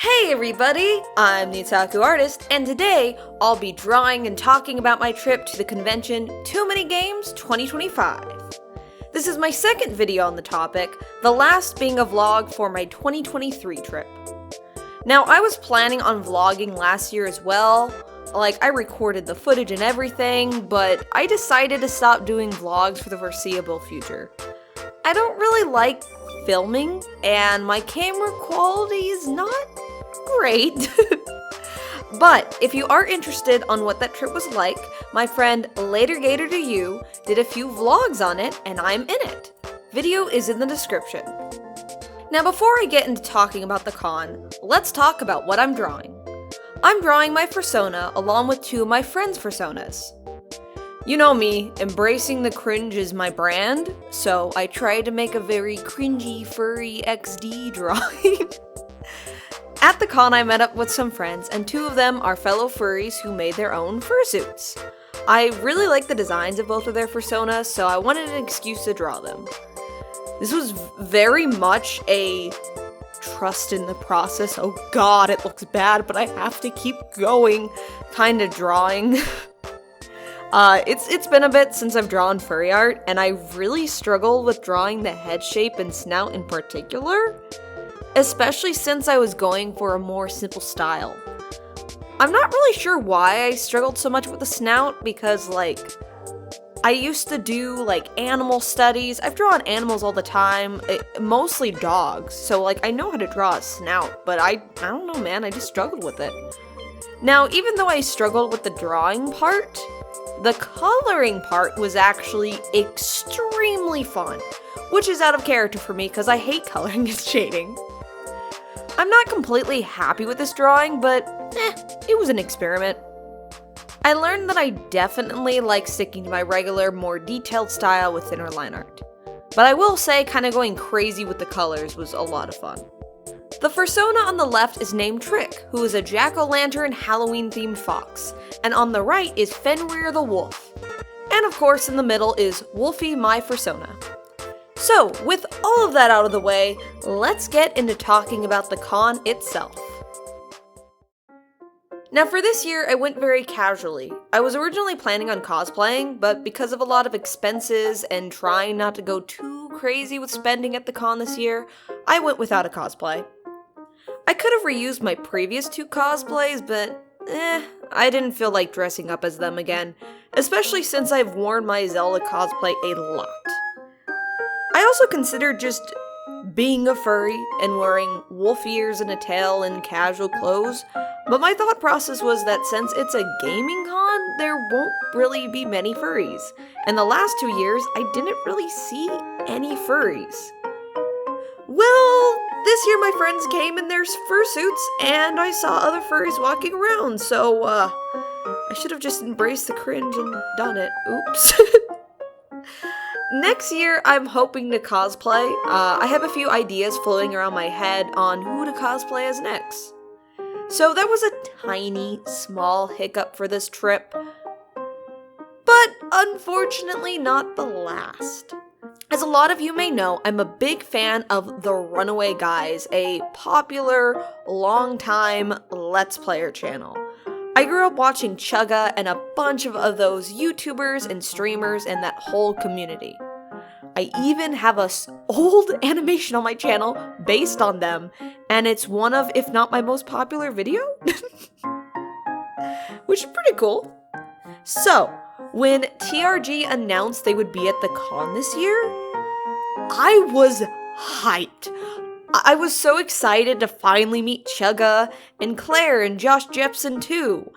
Hey everybody, I'm the Otaku Artist, and today I'll be drawing and talking about my trip to the convention Too Many Games 2025. This is my second video on the topic, the last being a vlog for my 2023 trip. Now, I was planning on vlogging last year as well, I recorded the footage and everything, but I decided to stop doing vlogs for the foreseeable future. I don't really like filming, and my camera quality is not great. But if you are interested on what that trip was like, my friend Later Gator to You did a few vlogs on it, and I'm in it. Video is in the description. Now before I get into talking about the con, let's talk about what I'm drawing. I'm drawing my persona along with two of my friends' personas. You know me, embracing the cringe is my brand, so I tried to make a very cringy furry XD drawing. At the con, I met up with some friends, and two of them are fellow furries who made their own fursuits. I really like the designs of both of their personas, so I wanted an excuse to draw them. This was very much a trust in the process, oh god, it looks bad, but I have to keep going kind of drawing. It's been a bit since I've drawn furry art, and I really struggled with drawing the head shape and snout in particular, especially since I was going for a more simple style. I'm not really sure why I struggled so much with the snout, because, I used to do, animal studies. I've drawn animals all the time, mostly dogs, so, I know how to draw a snout, but I don't know, man, I just struggled with it. Now, even though I struggled with the drawing part, the coloring part was actually extremely fun, which is out of character for me because I hate coloring and shading. I'm not completely happy with this drawing, but it was an experiment. I learned that I definitely like sticking to my regular, more detailed style with thinner line art. But I will say, kind of going crazy with the colors was a lot of fun. The persona on the left is named Trick, who is a jack-o'-lantern Halloween-themed fox, and on the right is Fenrir the wolf. And of course in the middle is Wolfie my persona. So, with all of that out of the way, let's get into talking about the con itself. Now for this year, I went very casually. I was originally planning on cosplaying, but because of a lot of expenses and trying not to go too crazy with spending at the con this year, I went without a cosplay. I could have reused my previous two cosplays, but I didn't feel like dressing up as them again, especially since I've worn my Zelda cosplay a lot. I also considered just being a furry and wearing wolf ears and a tail and casual clothes, but my thought process was that since it's a gaming con, there won't really be many furries, and the last 2 years, I didn't really see any furries. Well, this year my friends came in their fursuits, and I saw other furries walking around, so, I should have just embraced the cringe and done it. Oops. Next year, I'm hoping to cosplay. I have a few ideas floating around my head on who to cosplay as next. So that was a tiny, small hiccup for this trip, but unfortunately not the last. As a lot of you may know, I'm a big fan of The Runaway Guys, a popular, long-time Let's Player channel. I grew up watching Chugga and a bunch of those YouTubers and streamers and that whole community. I even have a old animation on my channel based on them, and it's one of, if not my most popular video, which is pretty cool. So, when TRG announced they would be at the con this year, I was hyped. I was so excited to finally meet Chugga and Claire and Josh Jepson too.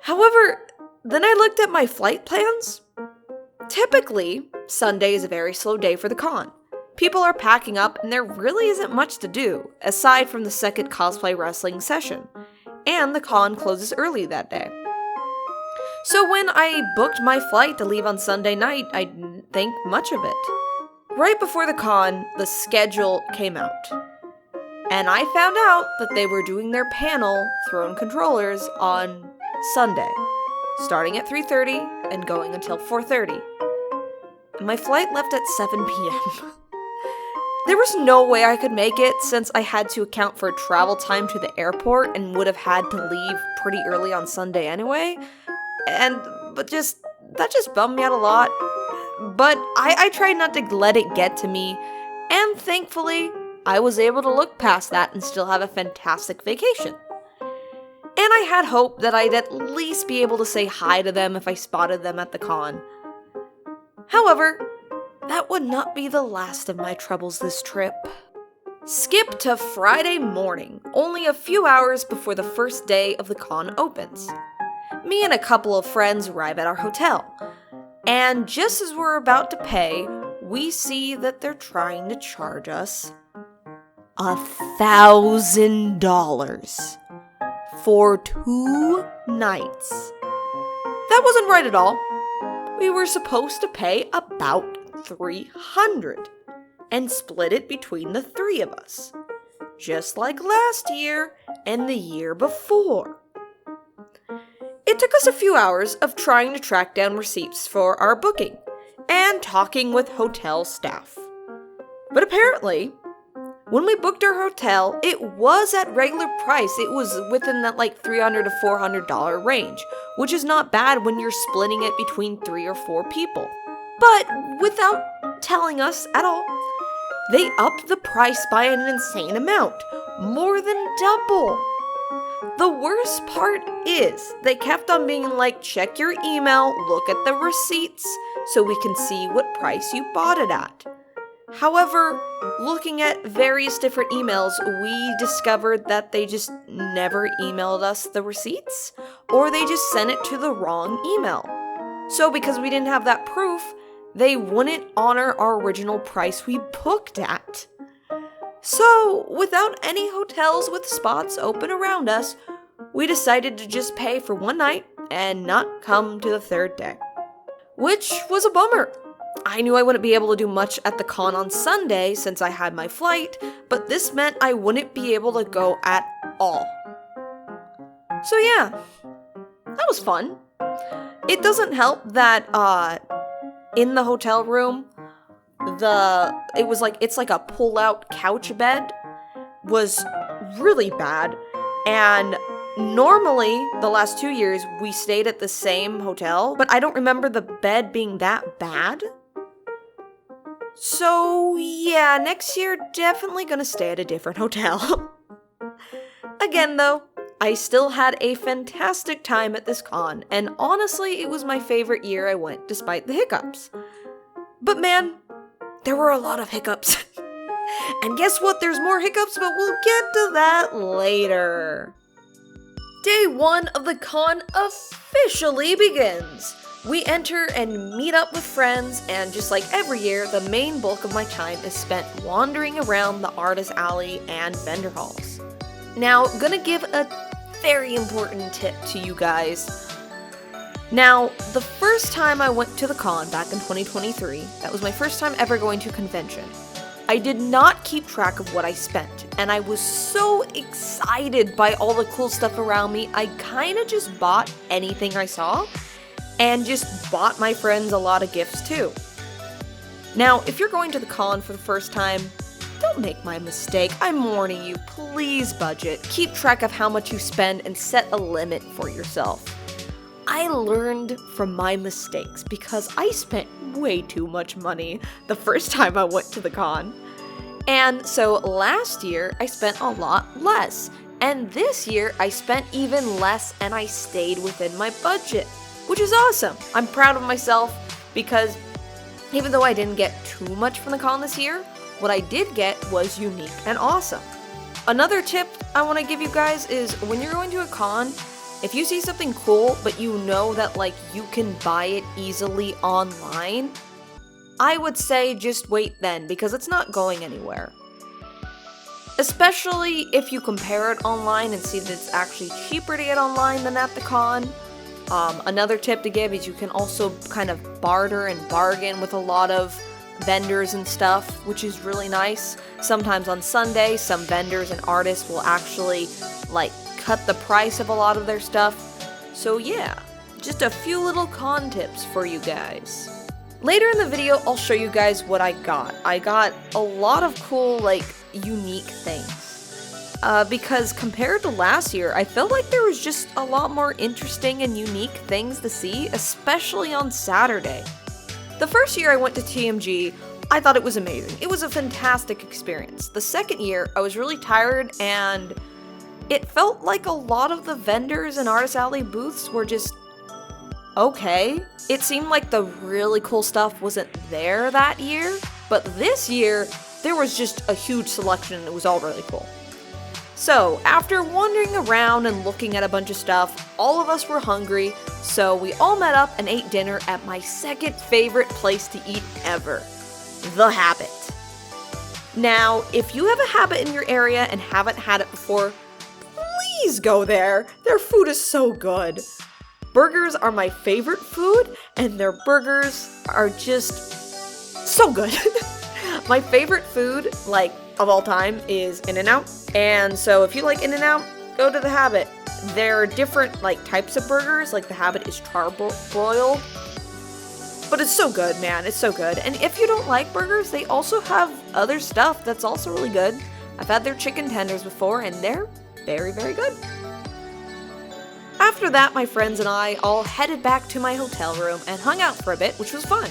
However, then I looked at my flight plans. Typically, Sunday is a very slow day for the con. People are packing up and there really isn't much to do, aside from the second cosplay wrestling session. And the con closes early that day. So when I booked my flight to leave on Sunday night, I didn't think much of it. Right before the con, the schedule came out. And I found out that they were doing their panel, Throne Controllers, on Sunday, starting at 3:30 and going until 4:30. My flight left at 7 p.m. There was no way I could make it since I had to account for travel time to the airport and would have had to leave pretty early on Sunday anyway. That just bummed me out a lot. But I tried not to let it get to me, and thankfully, I was able to look past that and still have a fantastic vacation. And I had hope that I'd at least be able to say hi to them if I spotted them at the con. However, that would not be the last of my troubles this trip. Skip to Friday morning, only a few hours before the first day of the con opens. Me and a couple of friends arrive at our hotel, and just as we're about to pay, we see that they're trying to charge us $1,000 for 2 nights. That wasn't right at all. We were supposed to pay about $300 and split it between the 3 of us, just like last year and the year before. It took us a few hours of trying to track down receipts for our booking and talking with hotel staff. But apparently, when we booked our hotel, it was at regular price. It was within that $300 to $400 range, which is not bad when you're splitting it between 3 or 4 people. But without telling us at all, they upped the price by an insane amount, more than double. The worst part is, they kept on being like, check your email, look at the receipts, so we can see what price you bought it at. However, looking at various different emails, we discovered that they just never emailed us the receipts, or they just sent it to the wrong email. So because we didn't have that proof, they wouldn't honor our original price we booked at. So, without any hotels with spots open around us, we decided to just pay for 1 night and not come to the 3rd day. Which was a bummer. I knew I wouldn't be able to do much at the con on Sunday since I had my flight, but this meant I wouldn't be able to go at all. So yeah, that was fun. It doesn't help that in the hotel room, it's like a pull-out couch bed was really bad, and normally the last 2 years we stayed at the same hotel, but I don't remember the bed being that bad. So yeah, next year definitely gonna stay at a different hotel. Again though, I still had a fantastic time at this con, and honestly it was my favorite year I went despite the hiccups. But man, there were a lot of hiccups. And guess what? There's more hiccups, but we'll get to that later. Day 1 of the con officially begins. We enter and meet up with friends, and just like every year, the main bulk of my time is spent wandering around the artist alley and vendor halls. Now, gonna give a very important tip to you guys. Now, the first time I went to the con back in 2023, that was my first time ever going to a convention. I did not keep track of what I spent, and I was so excited by all the cool stuff around me, I kinda just bought anything I saw, and just bought my friends a lot of gifts too. Now, if you're going to the con for the first time, don't make my mistake. I'm warning you, please budget. Keep track of how much you spend and set a limit for yourself. I learned from my mistakes because I spent way too much money the first time I went to the con. And so last year, I spent a lot less. And this year, I spent even less and I stayed within my budget, which is awesome. I'm proud of myself because even though I didn't get too much from the con this year, what I did get was unique and awesome. Another tip I want to give you guys is when you're going to a con, if you see something cool, but you know that you can buy it easily online, I would say just wait then because it's not going anywhere. Especially if you compare it online and see that it's actually cheaper to get online than at the con. Another tip to give is you can also kind of barter and bargain with a lot of vendors and stuff, which is really nice. Sometimes on Sunday, some vendors and artists will actually cut the price of a lot of their stuff. So yeah, just a few little con tips for you guys. Later in the video, I'll show you guys what I got. I got a lot of cool, like, unique things. Because compared to last year, I felt like there was just a lot more interesting and unique things to see, especially on Saturday. The first year I went to TMG, I thought it was amazing. It was a fantastic experience. The second year, I was really tired and it felt like a lot of the vendors and Artist Alley booths were just okay. It seemed like the really cool stuff wasn't there that year, but this year, there was just a huge selection and it was all really cool. So, after wandering around and looking at a bunch of stuff, all of us were hungry, so we all met up and ate dinner at my second favorite place to eat ever, The Habit. Now, if you have a Habit in your area and haven't had it before, please go there. Their food is so good. Burgers are my favorite food, and their burgers are just so good. My favorite food, like, of all time is In-N-Out. And so if you like In-N-Out, go to The Habit. There are different, like, types of burgers. Like, The Habit is charbroiled. But it's so good, man. It's so good. And if you don't like burgers, they also have other stuff that's also really good. I've had their chicken tenders before, and they're very, very good. After that, my friends and I all headed back to my hotel room and hung out for a bit, which was fun.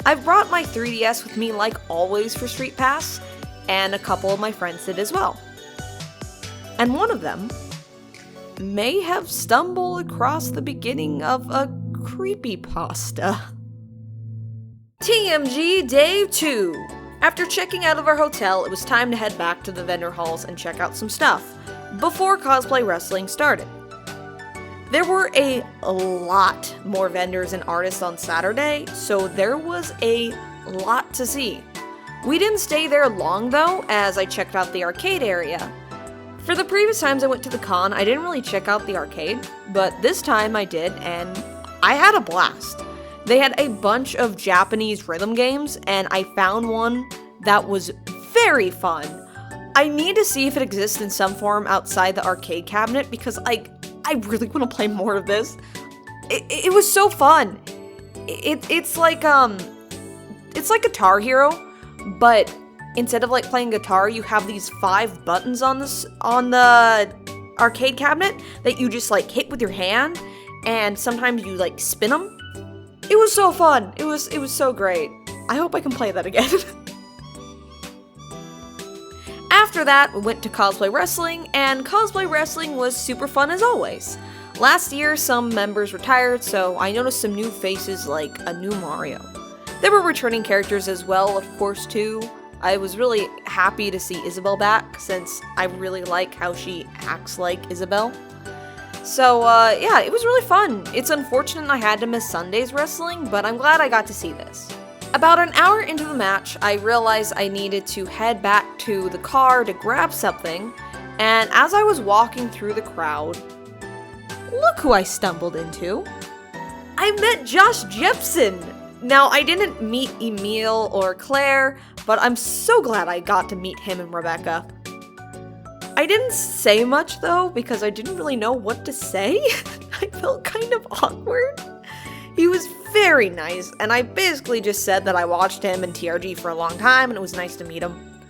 I've brought my 3DS with me like always for Street Pass, and a couple of my friends did as well. And one of them may have stumbled across the beginning of a creepypasta. TMG Day 2. After checking out of our hotel, it was time to head back to the vendor halls and check out some stuff before cosplay wrestling started. There were a lot more vendors and artists on Saturday, so there was a lot to see. We didn't stay there long though, as I checked out the arcade area. For the previous times I went to the con, I didn't really check out the arcade, but this time I did, and I had a blast. They had a bunch of Japanese rhythm games, and I found one that was very fun. I need to see if it exists in some form outside the arcade cabinet, because I really want to play more of this. It was so fun. It's like Guitar Hero, but instead of like playing guitar, you have these 5 buttons on the arcade cabinet that you just like hit with your hand, and sometimes you like spin them. It was so fun. It was so great. I hope I can play that again. After that, we went to cosplay wrestling, and cosplay wrestling was super fun as always. Last year, some members retired, so I noticed some new faces like a new Mario. There were returning characters as well, of course, too. I was really happy to see Isabelle back, since I really like how she acts like Isabelle. So, yeah, it was really fun. It's unfortunate I had to miss Sunday's wrestling, but I'm glad I got to see this. About an hour into the match, I realized I needed to head back to the car to grab something, and as I was walking through the crowd, look who I stumbled into. I met Josh Jepson! Now, I didn't meet Emile or Claire, but I'm so glad I got to meet him and Rebecca. I didn't say much though, because I didn't really know what to say. I felt kind of awkward. He was very nice, and I basically just said that I watched him in TRG for a long time and it was nice to meet him.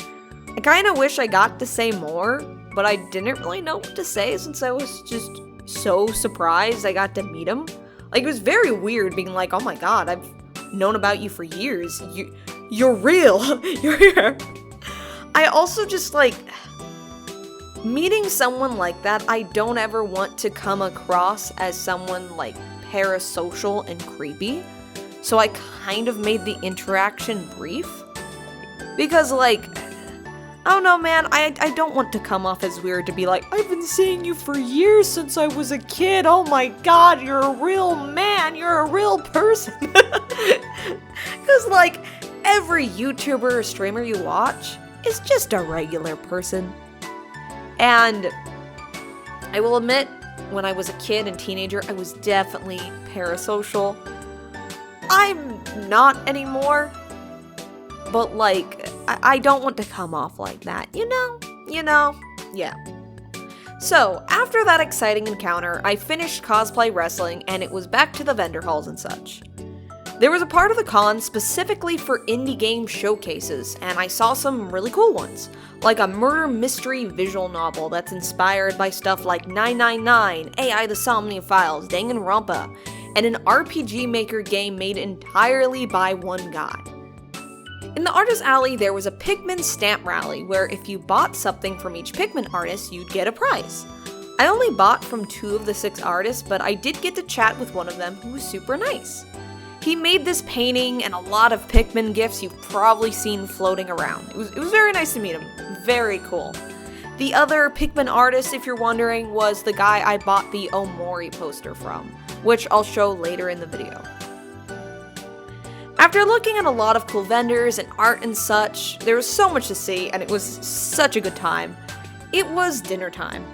I kinda wish I got to say more, but I didn't really know what to say since I was just so surprised I got to meet him. Like, it was very weird being like, oh my god, I've known about you for years. You're real. You're here. I also just like, meeting someone like that, I don't ever want to come across as someone like parasocial and creepy. So I kind of made the interaction brief. Because like, I don't know, man, I don't want to come off as weird to be like, I've been seeing you for years since I was a kid. Oh my god, you're a real man. You're a real person. Because like, every YouTuber or streamer you watch is just a regular person. And I will admit, when I was a kid and teenager, I was definitely parasocial. I'm not anymore, but like, I don't want to come off like that, you know, yeah. So, after that exciting encounter, I finished cosplay wrestling and it was back to the vendor halls and such. There was a part of the con specifically for indie game showcases, and I saw some really cool ones, like a murder mystery visual novel that's inspired by stuff like 999, AI the Somnia Files, Danganronpa, and an RPG Maker game made entirely by one guy. In the Artist Alley, there was a Pikmin stamp rally where if you bought something from each Pikmin artist, you'd get a prize. I only bought from 2 of the 6 artists, but I did get to chat with one of them who was super nice. He made this painting and a lot of Pikmin gifs you've probably seen floating around. It was very nice to meet him. Very cool. The other Pikmin artist, if you're wondering, was the guy I bought the Omori poster from, which I'll show later in the video. After looking at a lot of cool vendors and art and such, there was so much to see and it was such a good time. It was dinner time.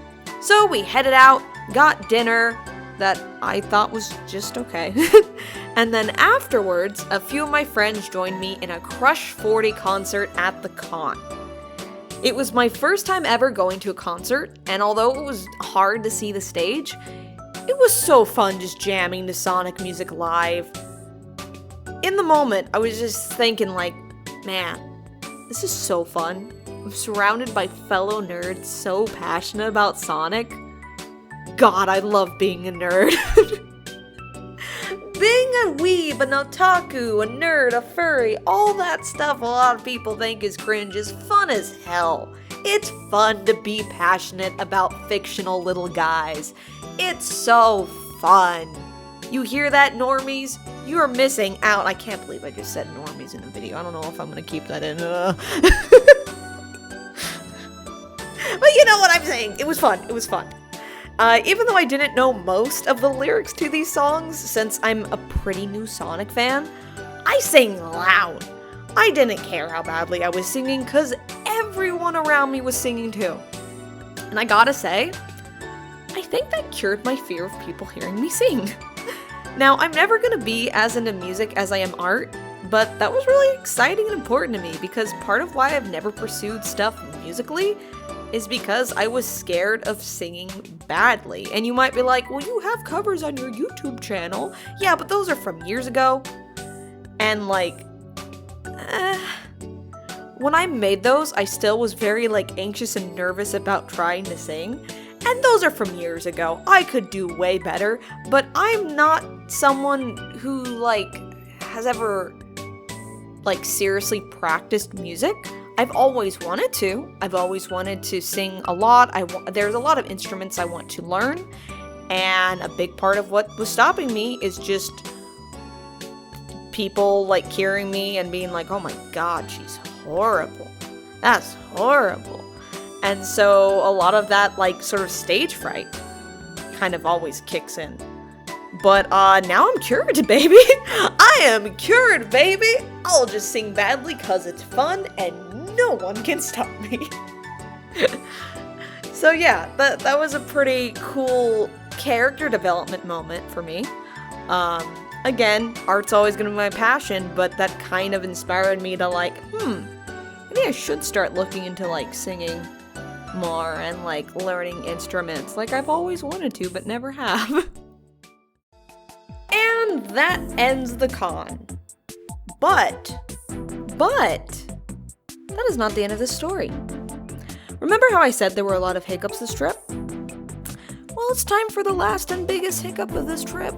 So we headed out, got dinner that I thought was just okay. And then afterwards, a few of my friends joined me in a Crush 40 concert at the con. It was my first time ever going to a concert, and although it was hard to see the stage, it was so fun just jamming to Sonic music live. In the moment, I was just thinking like, man, this is so fun. I'm surrounded by fellow nerds so passionate about Sonic. God, I love being a nerd. Being a weeb, an otaku, a nerd, a furry, all that stuff a lot of people think is cringe is fun as hell. It's fun to be passionate about fictional little guys. It's so fun. You hear that, normies? You're missing out. I can't believe I just said normies in a video. I don't know if I'm gonna keep that in. But you know what I'm saying. It was fun. It was fun. Even though I didn't know most of the lyrics to these songs, since I'm a pretty new Sonic fan, I sang loud. I didn't care how badly I was singing, because everyone around me was singing too. And I gotta say, I think that cured my fear of people hearing me sing. Now, I'm never gonna be as into music as I am art, but that was really exciting and important to me, because part of why I've never pursued stuff musically is because I was scared of singing badly. And you might be like, well, you have covers on your YouTube channel. Yeah, but those are from years ago. And like, when I made those, I still was very like anxious and nervous about trying to sing. And those are from years ago. I could do way better, but I'm not someone who like has ever like seriously practiced music. I've always wanted to. I've always wanted to sing a lot. There's a lot of instruments I want to learn, and a big part of what was stopping me is just people like hearing me and being like, oh my god, she's horrible. That's horrible. And so a lot of that like sort of stage fright kind of always kicks in. But now I'm cured, baby. I am cured, baby. I'll just sing badly cause it's fun and no one can stop me. So yeah, that was a pretty cool character development moment for me. Again, art's always gonna be my passion, but that kind of inspired me to like, maybe I should start looking into like singing more and like learning instruments like I've always wanted to but never have. And that ends the con. But that is not the end of this story. Remember how I said there were a lot of hiccups this trip? Well, it's time for the last and biggest hiccup of this trip.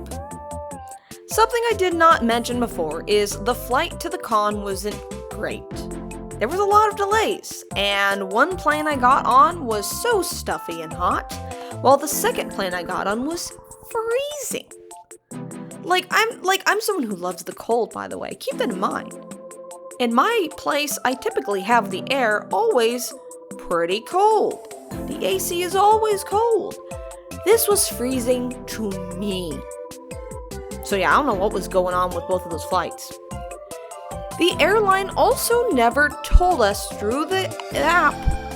Something I did not mention before is the flight to the con wasn't great. There was a lot of delays, and one plane I got on was so stuffy and hot, while the second plane I got on was freezing. I'm someone who loves the cold, by the way. Keep that in mind. In my place, I typically have the air always pretty cold. The AC is always cold. This was freezing to me. So yeah, I don't know what was going on with both of those flights. The airline also never told us through the app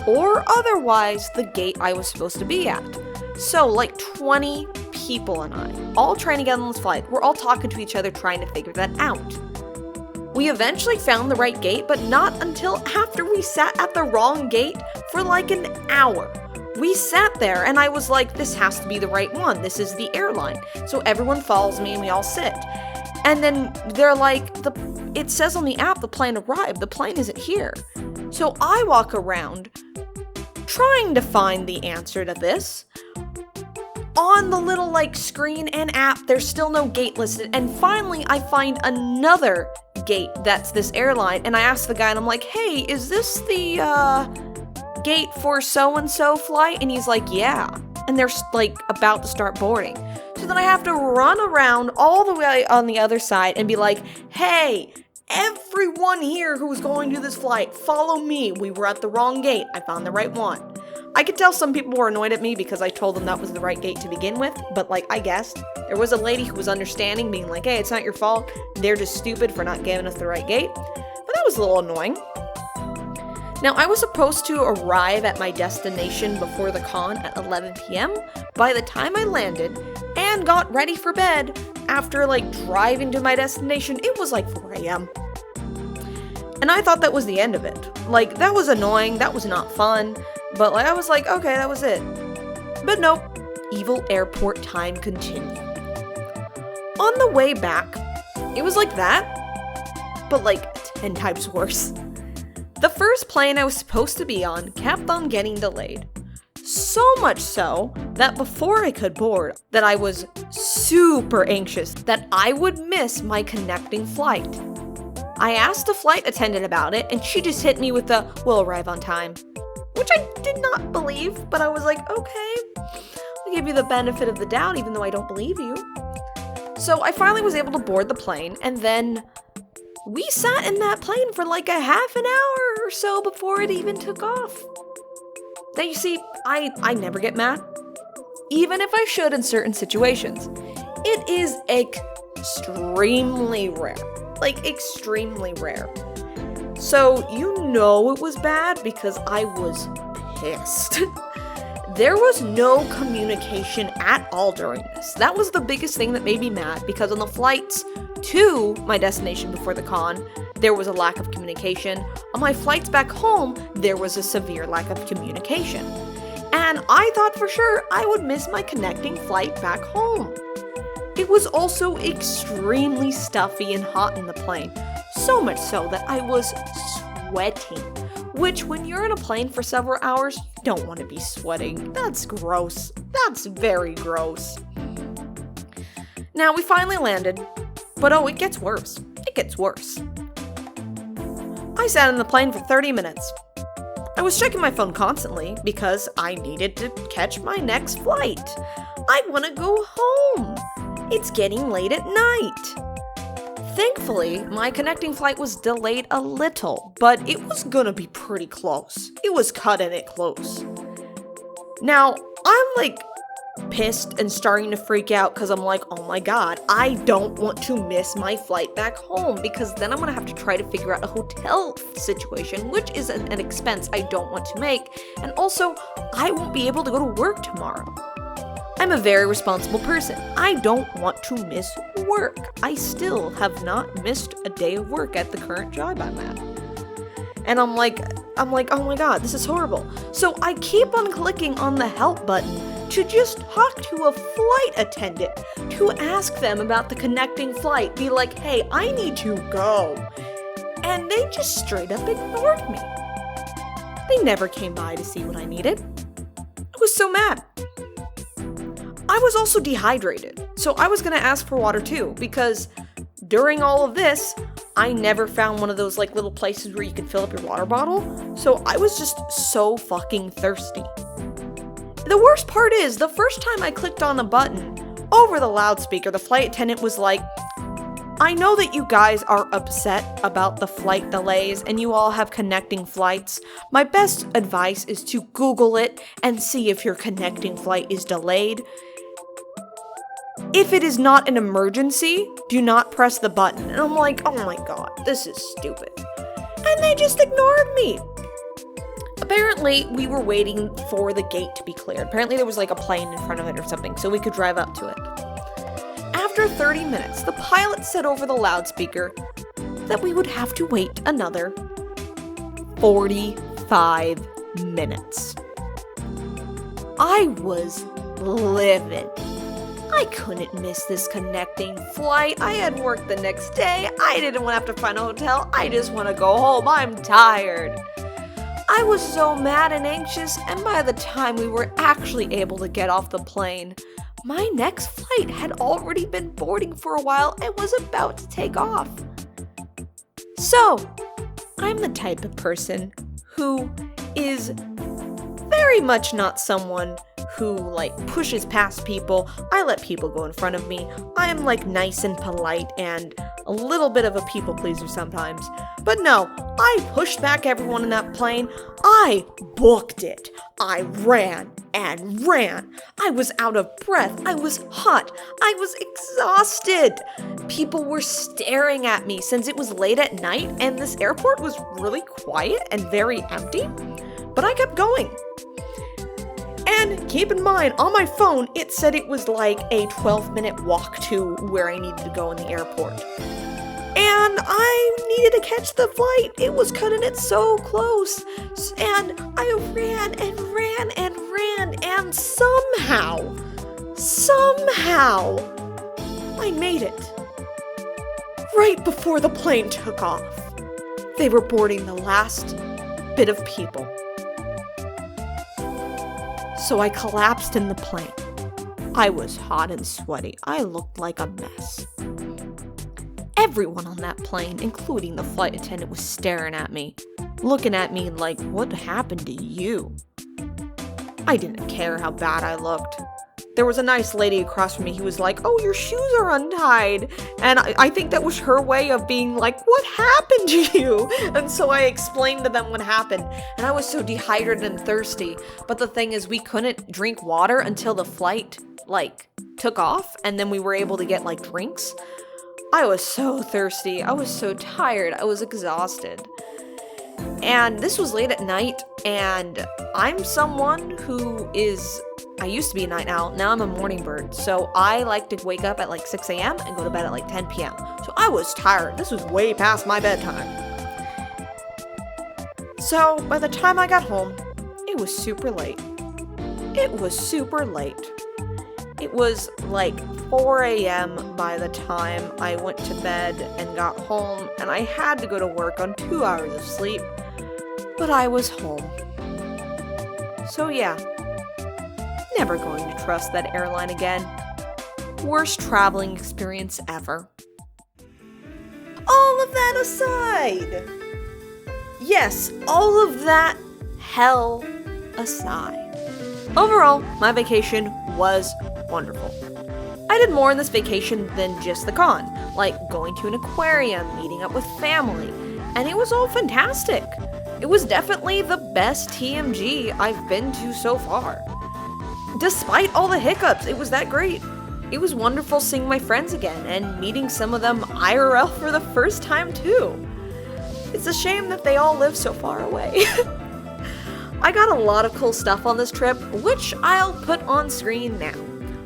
or otherwise the gate I was supposed to be at. So like 20 people and I, all trying to get on this flight, we're all talking to each other trying to figure that out. We eventually found the right gate, but not until after we sat at the wrong gate for like an hour. we sat there and I was like, this has to be the right one. This is the airline. So everyone follows me and we all sit. And then they're like, it says on the app the plane arrived. The plane isn't here. So I walk around trying to find the answer to this. On the little like screen and app, there's still no gate listed. And finally, I find another gate that's this airline. And I ask the guy and I'm like, hey, is this the gate for so-and-so flight? And he's like, yeah. And they're like about to start boarding. So then I have to run around all the way on the other side and be like, hey, everyone here who's going to this flight, follow me. We were at the wrong gate. I found the right one. I could tell some people were annoyed at me because I told them that was the right gate to begin with, but like I guessed, there was a lady who was understanding, being like, hey, it's not your fault. They're just stupid for not giving us the right gate. But that was a little annoying. Now, I was supposed to arrive at my destination before the con at 11 p.m. By the time I landed and got ready for bed, after like driving to my destination, it was like 4 a.m. And I thought that was the end of it. Like, that was annoying, that was not fun, but like I was like, okay, that was it. But nope, evil airport time continued. On the way back, it was like that, but like 10 times worse. The first plane I was supposed to be on kept on getting delayed. So much so that before I could board, that I was super anxious that I would miss my connecting flight. I asked the flight attendant about it and she just hit me with the, we'll arrive on time. Which I did not believe, but I was like, okay, I'll give you the benefit of the doubt even though I don't believe you. So I finally was able to board the plane and then we sat in that plane for like a half an hour or so before it even took off. Now you see, I never get mad, even if I should in certain situations. It is extremely rare, like extremely rare. So you know it was bad because I was pissed. There was no communication at all during this. That was the biggest thing that made me mad because on the flights to my destination before the con, there was a lack of communication. On my flights back home, there was a severe lack of communication. And I thought for sure I would miss my connecting flight back home. It was also extremely stuffy and hot in the plane, so much so that I was sweating, which when you're in a plane for several hours, you don't want to be sweating. That's gross. That's very gross. Now we finally landed, but oh, it gets worse. It gets worse. I sat in the plane for 30 minutes. I was checking my phone constantly because I needed to catch my next flight. I want to go home. It's getting late at night. Thankfully, my connecting flight was delayed a little, but it was gonna be pretty close. It was cutting it close. Now, I'm like pissed and starting to freak out because I'm like, oh my god, I don't want to miss my flight back home because then I'm gonna have to try to figure out a hotel situation, which is an expense I don't want to make, and also, I won't be able to go to work tomorrow. I'm a very responsible person. I don't want to miss work. I still have not missed a day of work at the current job I'm at. And I'm like, oh my god, this is horrible. So I keep on clicking on the help button to just talk to a flight attendant, to ask them about the connecting flight, be like, hey, I need to go. And they just straight up ignored me. They never came by to see what I needed. I was so mad. I was also dehydrated, so I was gonna ask for water too, because during all of this, I never found one of those like little places where you can fill up your water bottle, so I was just so fucking thirsty. The worst part is, the first time I clicked on a button, over the loudspeaker, the flight attendant was like, I know that you guys are upset about the flight delays and you all have connecting flights. My best advice is to Google it and see if your connecting flight is delayed. If it is not an emergency, do not press the button. And I'm like, oh my god, this is stupid. And they just ignored me. Apparently, we were waiting for the gate to be cleared. Apparently, there was like a plane in front of it or something, so we could drive up to it. After 30 minutes, the pilot said over the loudspeaker that we would have to wait another 45 minutes. I was livid. I couldn't miss this connecting flight. I had work the next day. I didn't want to have to find a hotel. I just want to go home. I'm tired. I was so mad and anxious, and by the time we were actually able to get off the plane, my next flight had already been boarding for a while and was about to take off. So, I'm the type of person who is very much not someone who pushes past people. I let people go in front of me. I'm nice and polite and a little bit of a people pleaser sometimes. But no, I pushed back everyone in that plane. I booked it. I ran and ran. I was out of breath. I was hot. I was exhausted. People were staring at me since it was late at night and this airport was really quiet and very empty. But I kept going. And keep in mind, on my phone, it said it was a 12-minute walk to where I needed to go in the airport. And I needed to catch the flight. It was cutting it so close. And I ran and ran and ran. And somehow, I made it. Right before the plane took off. They were boarding the last bit of people. So I collapsed in the plane. I was hot and sweaty. I looked like a mess. Everyone on that plane, including the flight attendant, was staring at me, looking at me like, what happened to you? I didn't care how bad I looked. There was a nice lady across from me who was like, oh, your shoes are untied. And I think that was her way of being like, what happened to you? And so I explained to them what happened. And I was so dehydrated and thirsty. But the thing is, we couldn't drink water until the flight, took off. And then we were able to get, drinks. I was so thirsty. I was so tired. I was exhausted. And this was late at night. And I'm someone who I used to be a night owl, now I'm a morning bird, so I like to wake up at 6 a.m. and go to bed at 10 p.m. So I was tired. This was way past my bedtime. So by the time I got home, it was super late. It was 4 a.m. by the time I went to bed and got home, and I had to go to work on 2 hours of sleep, but I was home. So yeah. Never going to trust that airline again. Worst traveling experience ever. All of that aside. Yes, all of that hell aside. Overall, my vacation was wonderful. I did more on this vacation than just the con, like going to an aquarium, meeting up with family, and it was all fantastic. It was definitely the best TMG I've been to so far. Despite all the hiccups, it was that great. It was wonderful seeing my friends again and meeting some of them IRL for the first time too. It's a shame that they all live so far away. I got a lot of cool stuff on this trip, which I'll put on screen now.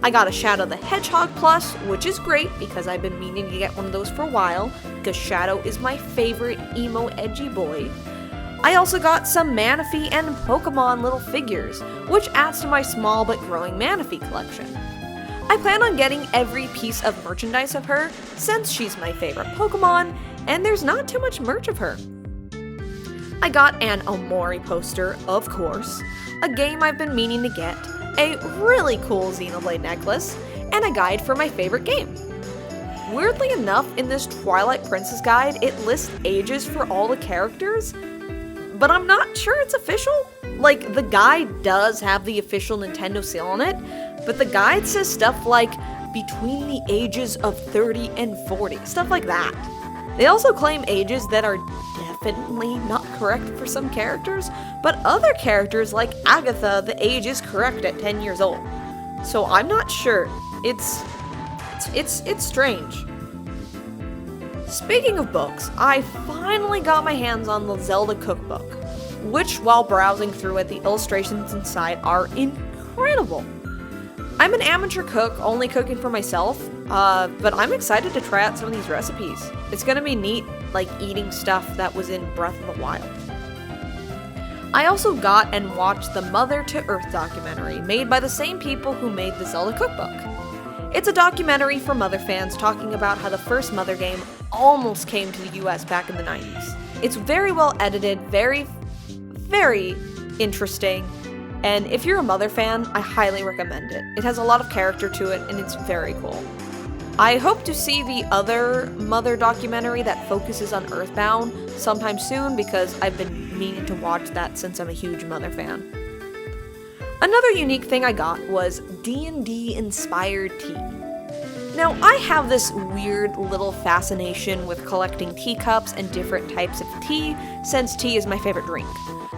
I got a Shadow the Hedgehog plush, which is great because I've been meaning to get one of those for a while, because Shadow is my favorite emo edgy boy. I also got some Manaphy and Pokemon little figures, which adds to my small but growing Manaphy collection. I plan on getting every piece of merchandise of her, since she's my favorite Pokemon, and there's not too much merch of her. I got an Omori poster, of course, a game I've been meaning to get, a really cool Xenoblade necklace, and a guide for my favorite game. Weirdly enough, in this Twilight Princess guide, it lists ages for all the characters, but I'm not sure it's official. The guide does have the official Nintendo seal on it, but the guide says stuff like between the ages of 30 and 40, stuff like that. They also claim ages that are definitely not correct for some characters, but other characters like Agatha, the age is correct at 10 years old. So I'm not sure. It's strange. Speaking of books, I finally got my hands on the Zelda cookbook, which while browsing through it, the illustrations inside are incredible. I'm an amateur cook, only cooking for myself, but I'm excited to try out some of these recipes. It's gonna be neat, eating stuff that was in Breath of the Wild. I also got and watched the Mother to Earth documentary, made by the same people who made the Zelda cookbook. It's a documentary for Mother fans talking about how the first Mother game almost came to the US back in the 90s. It's very well edited, very interesting, and if you're a Mother fan, I highly recommend it. It has a lot of character to it, and it's very cool. I hope to see the other Mother documentary that focuses on Earthbound sometime soon because I've been meaning to watch that since I'm a huge Mother fan. Another unique thing I got was D&D inspired tea. Now, I have this weird little fascination with collecting teacups and different types of tea, since tea is my favorite drink.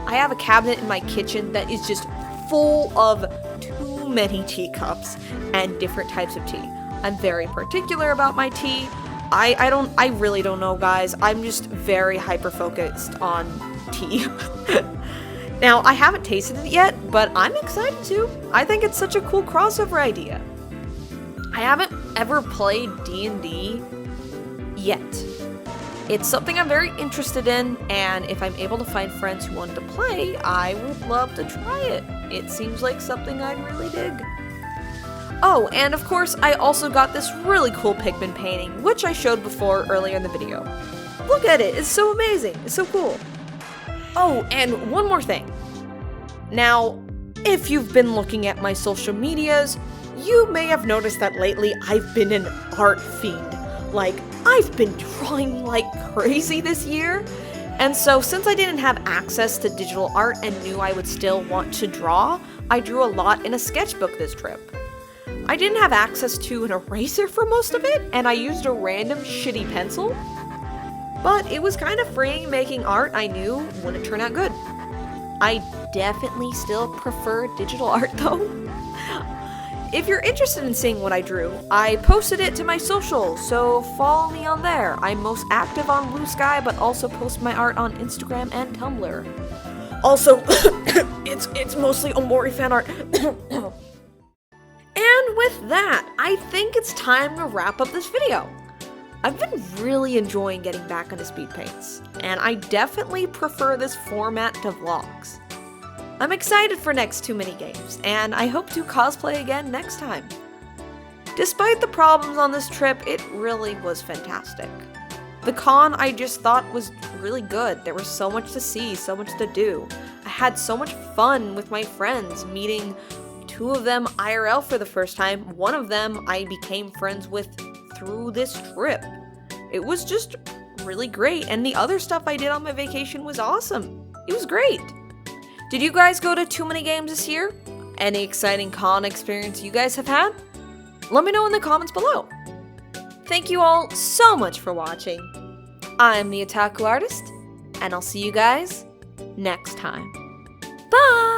I have a cabinet in my kitchen that is just full of too many teacups and different types of tea. I'm very particular about my tea. I really don't know, guys. I'm just very hyper-focused on tea. Now, I haven't tasted it yet, but I'm excited to. I think it's such a cool crossover idea. I haven't ever played D&D yet. It's something I'm very interested in, and if I'm able to find friends who want to play, I would love to try it. It seems like something I'd really dig. Oh, and of course, I also got this really cool Pikmin painting, which I showed before earlier in the video. Look at it, it's so amazing, it's so cool. Oh, and one more thing. Now, if you've been looking at my social medias, you may have noticed that lately I've been an art fiend. Like, I've been drawing like crazy this year. And so, since I didn't have access to digital art and knew I would still want to draw, I drew a lot in a sketchbook this trip. I didn't have access to an eraser for most of it, and I used a random shitty pencil. But it was kind of freeing making art I knew wouldn't turn out good. I definitely still prefer digital art though. If you're interested in seeing what I drew, I posted it to my socials, so follow me on there. I'm most active on Blue Sky, but also post my art on Instagram and Tumblr. Also, it's mostly Omori fan art. And with that, I think it's time to wrap up this video. I've been really enjoying getting back into Speedpaints, and I definitely prefer this format to vlogs. I'm excited for next Too Many Games, and I hope to cosplay again next time. Despite the problems on this trip, it really was fantastic. The con I just thought was really good. There was so much to see, so much to do. I had so much fun with my friends, meeting two of them IRL for the first time. One of them I became friends with through this trip. It was just really great, and the other stuff I did on my vacation was awesome. It was great. Did you guys go to Too Many Games this year? Any exciting con experience you guys have had? Let me know in the comments below. Thank you all so much for watching. I'm the Otaku Artist, and I'll see you guys next time. Bye!